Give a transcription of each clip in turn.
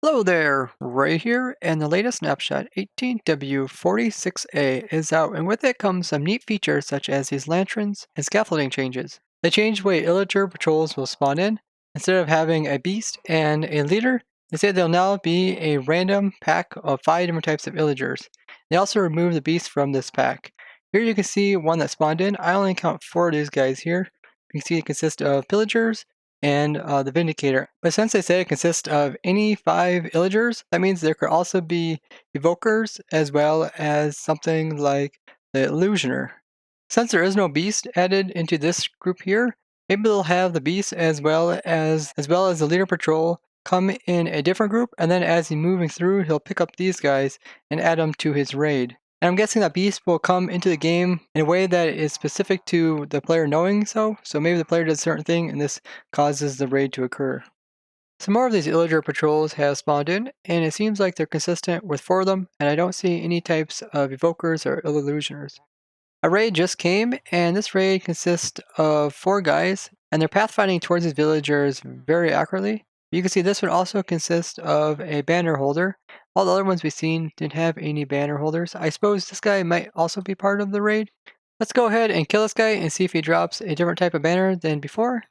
Hello there, Ray here, and the latest Snapshot 18W46A is out, and with it comes some neat features such as these lanterns and scaffolding changes. They changed the way Illager patrols will spawn in. Instead of having a beast and a leader, they say there'll now be a random pack of 5 different types of Illagers. They also removed the beast from this pack. Here you can see one that spawned in. I only count 4 of these guys here. You can see it consists of Pillagers, and the Vindicator. But since they say it consists of any 5 Illagers, that means there could also be Evokers as well as something like the Illusioner. Since there is no beast added into this group here, maybe they'll have the beast as well as the leader patrol come in a different group, and then as he's moving through, he'll pick up these guys and add them to his raid. And I'm guessing that beast will come into the game in a way that is specific to the player knowing so. So maybe the player does a certain thing and this causes the raid to occur. Some more of these Illager patrols have spawned in, and it seems like they're consistent with 4 of them, and I don't see any types of Evokers or Illusioners. A raid just came, and this raid consists of 4 guys, and they're pathfinding towards these villagers very accurately. You can see this one also consists of a banner holder. All the other ones we've seen didn't have any banner holders. I suppose this guy might also be part of the raid. Let's go ahead and kill this guy and see if he drops a different type of banner than before.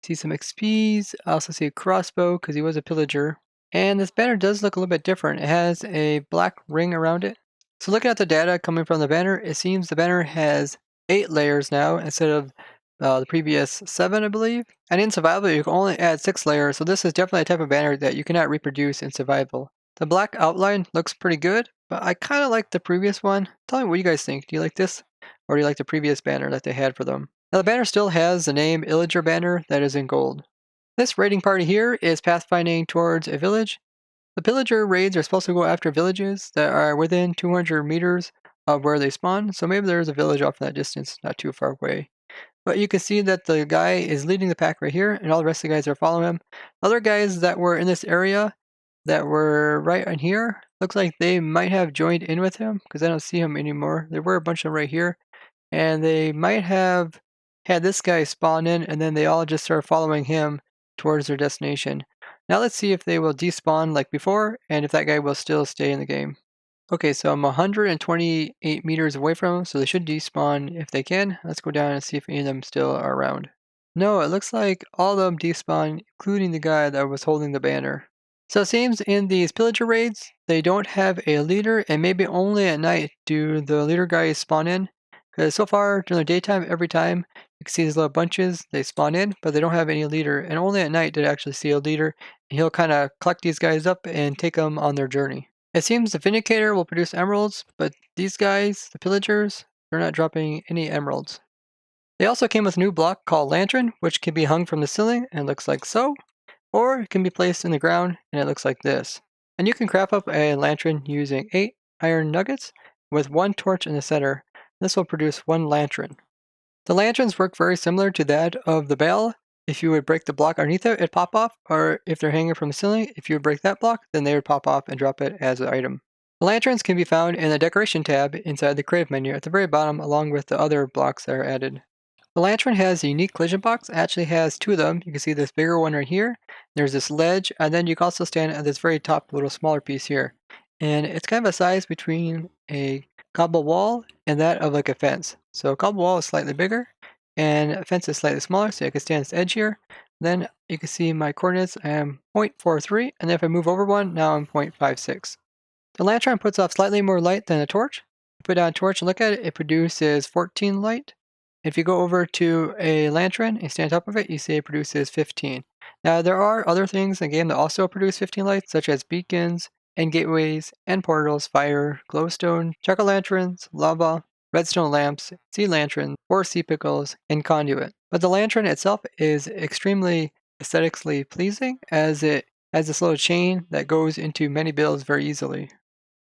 See some XPs. I also see a crossbow because he was a pillager. And this banner does look a little bit different. It has a black ring around it. So looking at the data coming from the banner, it seems the banner has 8 layers now instead of the previous 7, I believe. And in survival, you can only add 6 layers, so this is definitely a type of banner that you cannot reproduce in survival. The black outline looks pretty good, but I kind of like the previous one. Tell me what you guys think. Do you like this, or do you like the previous banner that they had for them? Now the banner still has the name Illager banner that is in gold. This raiding party here is pathfinding towards a village. The pillager raids are supposed to go after villages that are within 200 meters of where they spawn, so maybe there's a village off in that distance, not too far away. But you can see that the guy is leading the pack right here, and all the rest of the guys are following him. Other guys that were in this area that were right on here, looks like they might have joined in with him, because I don't see him anymore. There were a bunch of them right here, and they might have had this guy spawn in, and then they all just started following him towards their destination. Now let's see if they will despawn like before, and if that guy will still stay in the game. Okay, so I'm 128 meters away from them, so they should despawn if they can. Let's go down and see if any of them still are around. No, it looks like all of them despawn, including the guy that was holding the banner. So it seems in these pillager raids, they don't have a leader, and maybe only at night do the leader guys spawn in. Because so far, during the daytime, every time, you can see these little bunches, they spawn in, but they don't have any leader. And only at night did I actually see a leader, and he'll kind of collect these guys up and take them on their journey. It seems the Vindicator will produce emeralds, but these guys, the pillagers, they're not dropping any emeralds. They also came with a new block called Lantern, which can be hung from the ceiling and looks like so, or it can be placed in the ground and it looks like this. And you can craft up a lantern using 8 iron nuggets with 1 torch in the center. This will produce 1 lantern. The lanterns work very similar to that of the bell. If you would break the block underneath it, it'd pop off, or if they're hanging from the ceiling, if you would break that block, then they would pop off and drop it as an item. The lanterns can be found in the decoration tab inside the creative menu at the very bottom, along with the other blocks that are added. The lantern has a unique collision box. It actually has 2 of them. You can see this bigger one right here. There's this ledge, and then you can also stand at this very top little smaller piece here. And it's kind of a size between a cobble wall and that of like a fence. So a cobble wall is slightly bigger, and a fence is slightly smaller, so I can stand this edge here. Then you can see my coordinates. I am 0.43, and then if I move over 1, now I'm 0.56. The lantern puts off slightly more light than a torch. If you put down a torch and look at it, it produces 14 light. If you go over to a lantern and stand on top of it, you see it produces 15. Now there are other things in the game that also produce 15 light, such as beacons, and gateways, and portals, fire, glowstone, jack-o'-lanterns, lava, redstone lamps, sea lanterns, or sea pickles, and conduit. But the lantern itself is extremely aesthetically pleasing, as it has this little chain that goes into many builds very easily.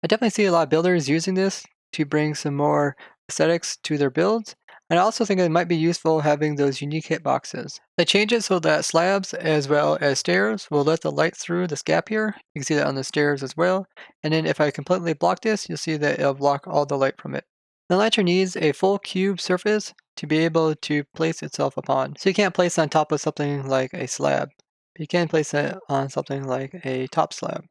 I definitely see a lot of builders using this to bring some more aesthetics to their builds, and I also think it might be useful having those unique hitboxes. They change it so that slabs as well as stairs will let the light through this gap here. You can see that on the stairs as well. And then if I completely block this, you'll see that it'll block all the light from it. The lantern needs a full cube surface to be able to place itself upon. So you can't place it on top of something like a slab, but you can place it on something like a top slab.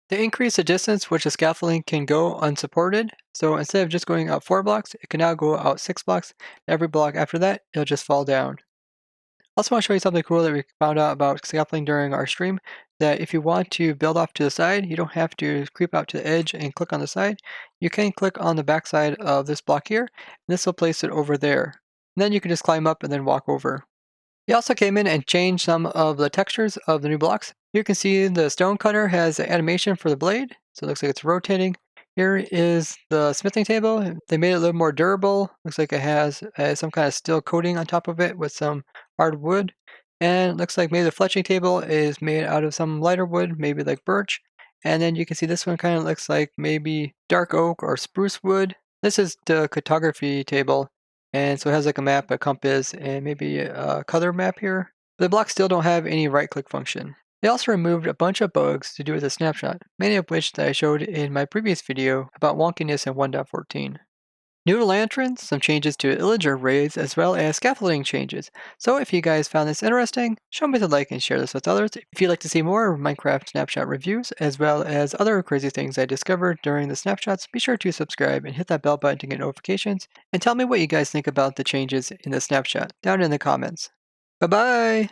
They increase the distance which the scaffolding can go unsupported. So instead of just going out 4 blocks, it can now go out 6 blocks. Every block after that, it'll just fall down. Also want to show you something cool that we found out about scaffolding during our stream, that if you want to build off to the side, you don't have to creep out to the edge and click on the side. You can click on the back side of this block here, and this will place it over there. And then you can just climb up and then walk over. He also came in and changed some of the textures of the new blocks. You can see the stone cutter has an animation for the blade, so it looks like it's rotating. Here is the smithing table. They made it a little more durable. Looks like it has some kind of steel coating on top of it with some hard wood. And it looks like maybe the fletching table is made out of some lighter wood, maybe like birch. And then you can see this one kind of looks like maybe dark oak or spruce wood. This is the cartography table. And so it has like a map, a compass, and maybe a color map here. The blocks still don't have any right-click function. They also removed a bunch of bugs to do with the snapshot, many of which that I showed in my previous video about wonkiness in 1.14. New lanterns, some changes to Illager arrays, as well as scaffolding changes. So if you guys found this interesting, show me the like and share this with others. If you'd like to see more Minecraft snapshot reviews, as well as other crazy things I discovered during the snapshots, be sure to subscribe and hit that bell button to get notifications. And tell me what you guys think about the changes in the snapshot down in the comments. Bye-bye!